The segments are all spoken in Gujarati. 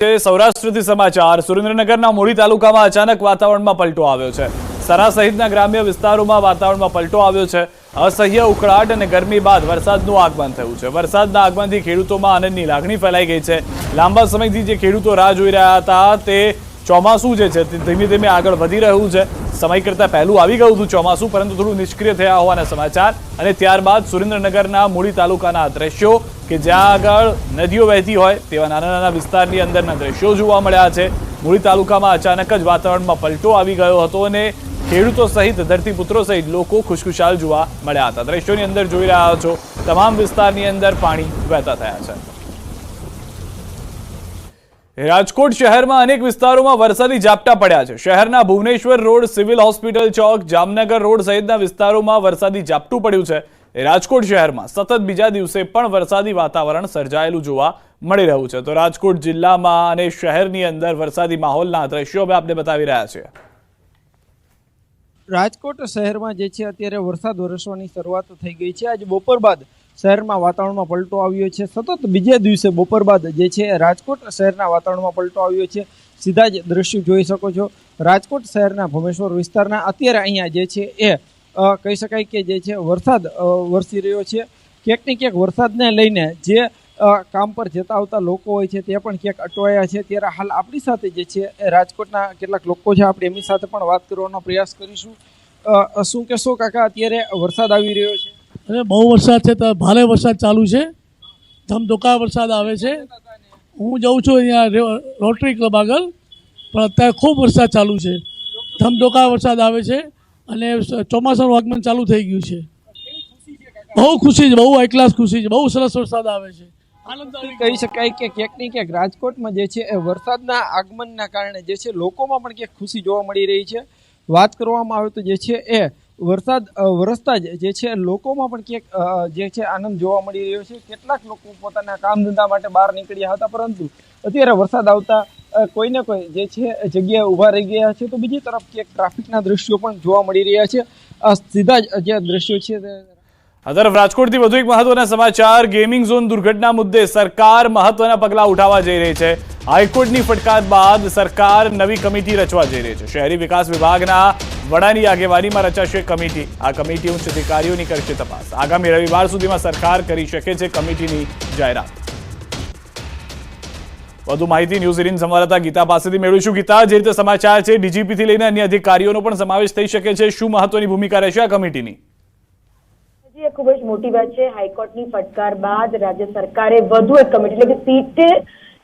સૌરાષ્ટ્રથી સમાચાર સુરેન્દ્રનગરના મૂળી તાલુકામાં અચાનક વાતાવરણમાં પલટો આવ્યો છે। સરા સહિતના ગ્રામ્ય વિસ્તારોમાં વાતાવરણમાં પલટો આવ્યો છે। અસહ્ય ઉકળાટ અને ગરમી બાદ વરસાદનું આગમન થયું છે। વરસાદના આગમનથી ખેડૂતોમાં આનંદની લાગણી ફેલાઈ ગઈ છે। લાંબા સમયથી જે ખેડૂતો રાહ જોઈ રહ્યા હતા તે ચોમાસું જે છે તે ધીમે ધીમે આગળ વધી રહ્યું છે। સમય કરતાં પહેલું આવી ગયું હતું ચોમાસું, પરંતુ થોડું નિષ્ક્રિય થયા હોવાના સમાચાર। અને ત્યારબાદ સુરેન્દ્રનગરના મૂળી તાલુકાના દ્રશ્યો કે જ્યાં આગળ નદીઓ વહેતી હોય તેવા નાના નાના વિસ્તારની અંદરના દ્રશ્યો જોવા મળ્યા છે। મૂળી તાલુકામાં અચાનક જ વાતાવરણમાં પલટો આવી ગયો હતો અને ખેડૂતો સહિત ધરતીપુત્રો સહિત લોકો ખુશખુશાલ જોવા મળ્યા હતા। દ્રશ્યોની અંદર જોઈ રહ્યા છો તમામ વિસ્તારની અંદર પાણી વહેતા થયા છે। રાજકોટ શહેરમાં અનેક વિસ્તારોમાં વરસાદી ઝાપટા પડ્યા છે। શહેરના ભુવનેશ્વર રોડ, સિવિલ હોસ્પિટલ ચોક, જામનગર રોડ સહિતના વિસ્તારોમાં વરસાદી ઝાપટું પડ્યું છે। રાજકોટ શહેરમાં સતત બીજા દિવસે પણ વરસાદી વાતાવરણ સર્જાયેલું જોવા મળી રહ્યું છે। તો રાજકોટ જિલ્લામાં અને શહેરની અંદર વરસાદી માહોલના દ્રશ્યો અમે આપને બતાવી રહ્યા છીએ। રાજકોટ શહેરમાં જે છે અત્યારે વરસાદ વરસવાની શરૂઆત થઈ ગઈ છે। આજે બપોર બાદ શહેરમાં વાતાવરણમાં પલટો આવ્યો છે। સતત બીજા દિવસે બપોર બાદ જે છે રાજકોટ શહેરના વાતાવરણમાં પલટો આવ્યો છે। સીધા જ દ્રશ્યો જોઈ શકો છો રાજકોટ શહેરના ભુવનેશ્વર વિસ્તારના। અત્યારે અહીંયા જે છે એ કહી શકાય કે જે છે વરસાદ વરસી રહ્યો છે। ક્યાંક ને ક્યાંક વરસાદને લઈને જે કામ પર જતા આવતા લોકો હોય છે તે પણ ક્યાંક અટવાયા છે। ત્યારે હાલ આપણી સાથે જે છે એ રાજકોટના કેટલાક લોકો છે, આપણે એમની સાથે પણ વાત કરવાનો પ્રયાસ કરીશું। શું કહેશો કાકા, અત્યારે વરસાદ આવી રહ્યો છે? અરે બહુ વરસાદ છે, તો ભારે વરસાદ ચાલુ છે, ધમધોકાર વરસાદ આવે છે। હું જાઉં છું અહીંયા રોટરી ક્લબ આગળ, પણ અત્યારે ખૂબ વરસાદ ચાલુ છે, ધમધોકાર વરસાદ આવે છે અને ચોમાસાનું આગમન ચાલુ થઈ ગયું છે। બહુ ખુશી છે, બહુ એકલાસ ખુશી છે, બહુ સરસ વરસાદ આવે છે। કહી શકાય કે ક્યાંક ને ક્યાંક રાજકોટમાં જે છે એ વરસાદના આગમનના કારણે જે છે લોકોમાં પણ ક્યાંક ખુશી જોવા મળી રહી છે। વાત કરવામાં આવે તો જે છે એ વરસાદ વરસતા જ જે છે લોકોમાં પણ ક્યાંક જે છે આનંદ જોવા મળી રહ્યો છે। કેટલાક લોકો પોતાના કામ ધંધા માટે બહાર નીકળ્યા હતા, પરંતુ અત્યારે વરસાદ આવતા કોઈને કોઈ જે છે જગ્યાએ ઊભા રહી ગયા છે। તો બીજી તરફ ક્યાંક ટ્રાફિકના દ્રશ્યો પણ જોવા મળી રહ્યા છે। સીધા જ જે દ્રશ્યો છે આ તરફ રાજકોટથી વધુ એક મહત્વના સમાચાર। ગેમિંગ ઝોન દુર્ઘટના મુદ્દે સરકાર મહત્વના પગલાં ઉઠાવવા જઈ રહી છે। હાઈકોર્ટની ફટકાર બાદ સરકાર નવી કમિટી રચવા જઈ રહી છે। શહેરી વિકાસ વિભાગના વડાની આગેવાનીમાં રચાશે કમિટી। આ કમિટી ઉચ્ચ અધિકારીઓની કરશે તપાસ। આગામી રવિવાર સુધીમાં સરકાર કરી શકે છે કમિટીની જાહેરાત। વધુ માહિતી ન્યૂઝ 18 સંવાદદાતા ગીતા પાસેથી મેળવીશું। ગીતા, જે રીતે સમાચાર છે ડીજીપીથી લઈને અન્ય અધિકારીઓનો પણ સમાવેશ થઈ શકે છે, શું મહત્વની ભૂમિકા રહેશે આ કમિટીની? ખૂબ જ મોટી વાત છે। હાઈકોર્ટની ફટકાર બાદ રાજ્ય સરકારે વધુ એક કમિટી એટલે કે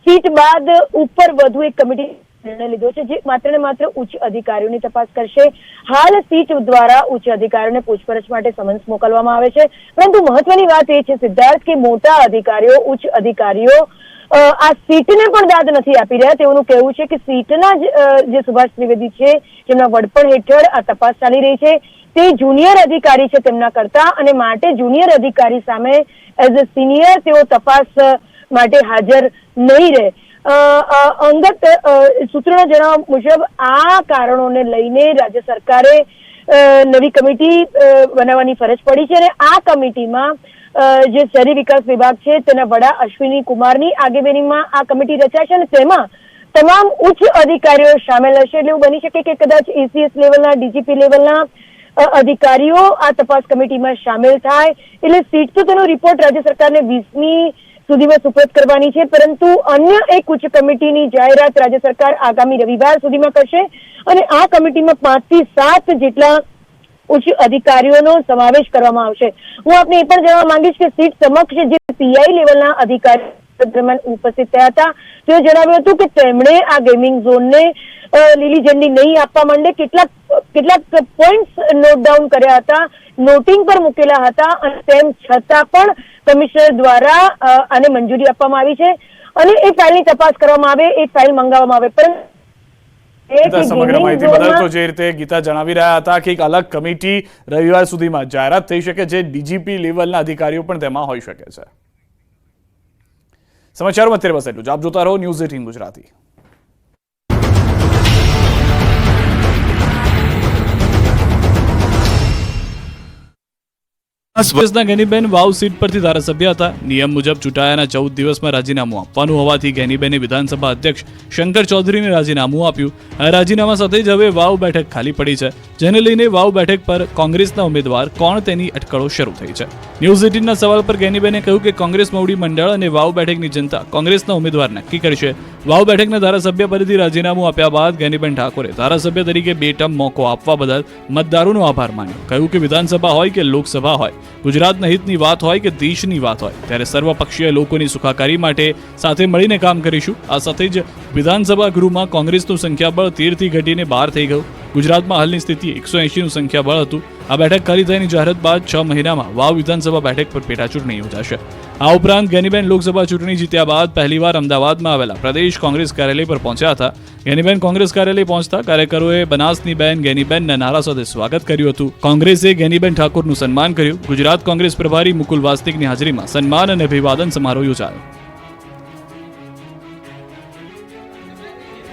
સીટ બાદ ઉપર વધુ એક કમિટી નિર્ણય લીધો છે, જે માત્ર ને માત્ર ઉચ્ચ અધિકારીઓની તપાસ કરશે। હાલ સીટ દ્વારા ઉચ્ચ અધિકારીઓને પૂછપરછ માટે સમન્સ મોકલવામાં આવે છે, પરંતુ મહત્વની વાત એ છે સિદ્ધાર્થ કે મોટા અધિકારીઓ, ઉચ્ચ અધિકારીઓ આ સીટને પણ દાદ નથી આપી રહ્યા। તેઓનું કહેવું છે કે સીટના જે સુભાષ ત્રિવેદી છે જેમના વડપણ હેઠળ આ તપાસ ચાલી રહી છે તે જુનિયર અધિકારી છે તેમના કરતા, અને માટે જુનિયર અધિકારી સામે એઝ અ સિનિયર તેઓ તપાસ માટે હાજર નહીં રહે। અંગત સૂત્રોના જણાવ્યા મુજબ આ કારણોને લઈને રાજ્ય સરકારે નવી કમિટી બનાવવાની ફરજ પડી છે, અને આ કમિટીમાં જે શહેરી વિકાસ વિભાગ છે તેના વડા અશ્વિની કુમારની આગેવાનીમાં આ કમિટી રચાશે, અને તેમાં તમામ ઉચ્ચ અધિકારીઓ સામેલ હશે। એટલે એવું બની શકે કે કદાચ એસીએસ લેવલના, ડીજીપી લેવલના અધિકારીઓ આ તપાસ કમિટીમાં સામેલ થાય। એટલે સીટ તો તેનો રિપોર્ટ રાજ્ય સરકારને 20મી સુધીમાં સુપરત કરવાની છે, પરંતુ અન્ય એક ઉચ્ચ કમિટીની જાહેરાત રાજ્ય સરકાર આગામી રવિવાર સુધીમાં કરશે, અને આ કમિટીમાં 5 થી 7 જેટલા ઉચ્ચ અધિકારીઓનો સમાવેશ કરવામાં આવશે। હું આપને એ પણ જણાવવા માંગીશ કે સીટ સમક્ષ જે પીઆઈ લેવલના અધિકારી દરમિયાન ઉપસ્થિત થયા હતા તેઓ જણાવ્યું હતું કે તેમણે આ ગેમિંગ ઝોનને લીલી ઝંડી નહીં આપવા માંડે કેટલાક પોઈન્ટ્સ નોટ ડાઉન કર્યા હતા, નોટિંગ પર મૂકેલા હતા, અને તેમ છતાં પણ કમિશનર દ્વારા આને મંજૂરી આપવામાં આવી છે, અને એ ફાઇલની તપાસ કરવામાં આવે, એ ફાઇલ મંગાવવામાં આવે। પરંતુ સમગ્ર માહિતી બદલ તો જે રીતે ગીતા જણાવી રહ્યા હતા કે એક અલગ કમિટી રવિવાર સુધીમાં જાહેરાત થઈ શકે છે, ડીજીપી લેવલના અધિકારીઓ પણ તેમાં હોઈ શકે છે। સમાચારોમાં અત્યારે બસ એટલું જ। આપ જોતા રહો ન્યૂઝ 18 ગુજરાતી। કોંગ્રેસના ગેનીબેન વાવ સીટ પરથી ધારાસભ્ય હતા. નિયમ મુજબ ચૂંટાયાના 14 દિવસમાં રાજીનામું આપવાનું હોવાથી ગેનીબેને વિધાનસભા અધ્યક્ષ શંકર ચૌધરીને રાજીનામું આપ્યું. આ રાજીનામા સાથે જ હવે વાવ બેઠક ખાલી પડી છે, જેને લઈને વાવ બેઠક પર કોંગ્રેસના ઉમેદવાર કોણ તેની અટકળો શરૂ થઈ છે. ન્યૂઝ 18ના સવાલ પર ગેનીબેને કહ્યું કે કોંગ્રેસ મોવડી મંડળ અને વાવ બેઠકની જનતા કોંગ્રેસના ઉમેદવાર નક્કી કરશે. વાવ બેઠકના ધારાસભ્ય પદેથી રાજીનામું આપ્યા બાદ ગેનીબેન ઠાકોરે ધારાસભ્ય તરીકે 2 ટર્મ મોકો આપવા બદલ મતદારોનો આભાર માન્યો. કહ્યું કે વિધાનસભા હોય કે લોકસભા હોય, ગુજરાતના હિતની વાત હોય કે દેશની વાત હોય, ત્યારે સર્વપક્ષીય લોકોની સુખાકારી માટે સાથે મળીને કામ કરીશું. આ સાથે જ વિધાનસભા ગૃહમાં કોંગ્રેસનું સંખ્યાબળ 13 થી ઘટીને 12 થઈ ગયું. ગુજરાતમાં હાલની સ્થિતિ 180નું સંખ્યાબળ હતું. આ બેઠક ખાલી થયાની જાહેરાત બાદ 6 મહિનામાં વાવ વિધાનસભા બેઠક પર પેટા ચૂંટણી યોજાશે. આ ઉપરાંત ગેનીબેન લોકસભા ચૂંટણી જીત્યા બાદ પહેલીવાર અમદાવાદમાં આવેલા પ્રદેશ કોંગ્રેસ કાર્યાલય પર પહોંચ્યા હતા. ગેનીબેન કોંગ્રેસ કાર્યાલય પહોંચતા કાર્યકરોએ બનાસની બેન ગેનીબેનના નારા સાથે સ્વાગત કર્યું હતું. કોંગ્રેસે ગેનીબેન ઠાકોરનું સન્માન કર્યું. ગુજરાત કોંગ્રેસ પ્રભારી મુકુલ વાસનિકની હાજરીમાં સન્માન અને અભિવાદન સમારોહ યોજાયો.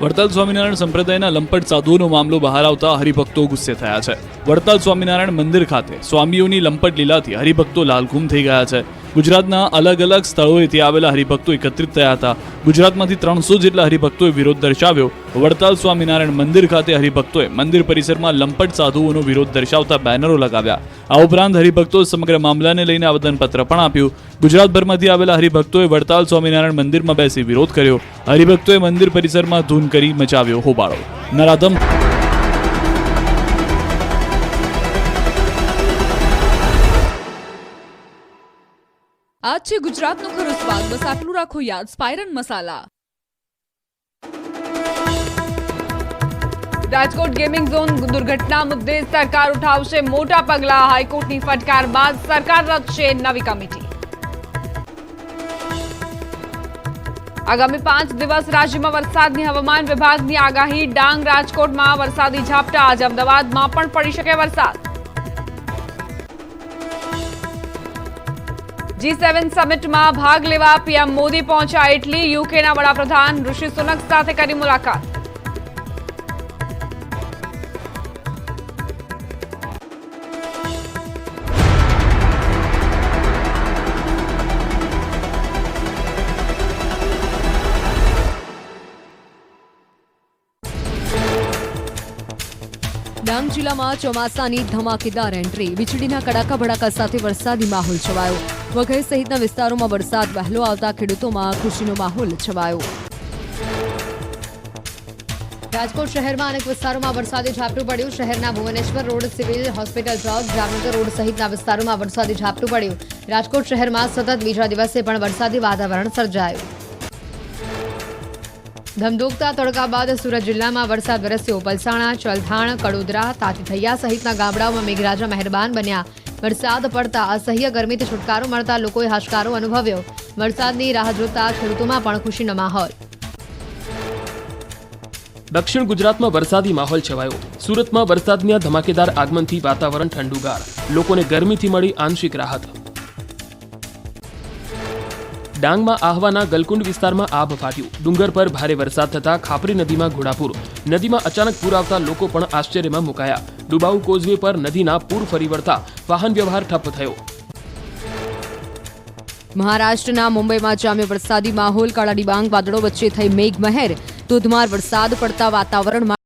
વડતાલ સ્વામિનારાયણ સંપ્રદાયના લંપટ સાધુઓનો મામલો બહાર આવતા હરિભક્તો ગુસ્સે થયા છે. વડતાલ સ્વામિનારાયણ મંદિર ખાતે સ્વામીઓની લંપટ લીલાથી હરિભક્તો લાલઘૂમ થઈ ગયા છે. ગુજરાતના અલગ અલગ સ્થળોએથી આવેલા હરિભક્તો એકત્રિત થયા હતા. ગુજરાતમાંથી 300 જેટલા હરિભક્તોએ વિરોધ દર્શાવ્યો. વડતાલ સ્વામિનારાયણ મંદિર ખાતે હરિભક્તોએ મંદિર પરિસરમાં લંપટ સાધુઓનો વિરોધ દર્શાવતા બેનરો લગાવ્યા. આ ઉપરાંત હરિભક્તોએ સમગ્ર મામલાને લઈને આવેદનપત્ર પણ આપ્યું. ગુજરાતભરમાંથી આવેલા હરિભક્તોએ વડતાલ સ્વામિનારાયણ મંદિરમાં બેસી વિરોધ કર્યો. હરિભક્તોએ મંદિર પરિસરમાં ધૂન કરી મચાવ્યો હોબાળો. નરાધમ આજ છે ગુજરાતનો ખરો સ્વાદ. બસ આટલું રાખો યાદ. સ્પાયરન મસાલા. રાજકોટ ગેમિંગ ઝોન દુર્ઘટના મુદ્દે સરકાર ઉઠાવશે મોટા પગલાં. હાઈકોર્ટની ફટકાર બાદ સરકાર રચશે નવી કમિટી. આગામી 5 દિવસ રાજ્યમાં વરસાદની હવામાન વિભાગની આગાહી. ડાંગ, રાજકોટમાં વરસાદી ઝાપટા. આજે અમદાવાદમાં પણ પડી શકે વરસાદ. G7 સમિટમાં ભાગ લેવા પીએમ મોદી પહોંચ્યા ઇટલી. યુકેના વડાપ્રધાન ઋષિ સુનક સાથે કરી મુલાકાત. ડાંગ જિલ્લામાં ચોમાસાની ધમાકેદાર એન્ટ્રી. વીજળીના કડાકા ભડાકા સાથે વરસાદી માહોલ છવાયો. વઘઈ સહિતના વિસ્તારોમાં વરસાદ વહેલો આવતા ખેડૂતોમાં ખુશીનો માહોલ છવાયો. રાજકોટ શહેરમાં અનેક વિસ્તારોમાં વરસાદી ઝાપટું પડ્યું. શહેરના ભુવનેશ્વર રોડ, સિવિલ હોસ્પિટલ ચોક, જામનગર રોડ સહિતના વિસ્તારોમાં વરસાદી ઝાપટું પડ્યું. રાજકોટ શહેરમાં સતત બીજા દિવસે પણ વરસાદી વાતાવરણ સર્જાયું. ધમધોકતા તડકા બાદ સુરત જિલ્લામાં વરસાદ વરસ્યો. પલસાણા, ચલથાણ, કડોદરા, તાતીથૈયા સહિતના ગામડાઓમાં મેઘરાજા મહેરબાન બન્યા. વરસાદ પડતા અસહ્ય ગરમીથી છુટકારો મળતા લોકોએ હાશકારો અનુભવ્યો. વરસાદની રાહ જોતા ખેડૂતોમાં પણ ખુશીનો માહોલ. દક્ષિણ ગુજરાતમાં વરસાદી માહોલ છવાયો. સુરતમાં વરસાદના ધમાકેદાર આગમનથી વાતાવરણ ઠંડુગાર. લોકોને ગરમીથી મળી આંશિક રાહત. ડાંગમાં આહવાના ગલકુંડ વિસ્તારમાં આભ ફાટ્યું. ડુંગર પર ભારે વરસાદ થતા ખાપરી નદીમાં ઘોડાપૂર. નદીમાં અચાનક પૂર આવતા લોકો પણ આશ્ચર્યમાં મુકાયા. ડુબાઉ કોઝવે પર નદીના પૂર ફરી વળતા વાહન વ્યવહાર ઠપ થયો. મહારાષ્ટ્રના મુંબઈમાં જામ્યો વરસાદી માહોલ. કાળા ડિબાંગ વાદળો વચ્ચે થઈ મેઘમહેર. ધોધમાર વરસાદ પડતા વાતાવરણમાં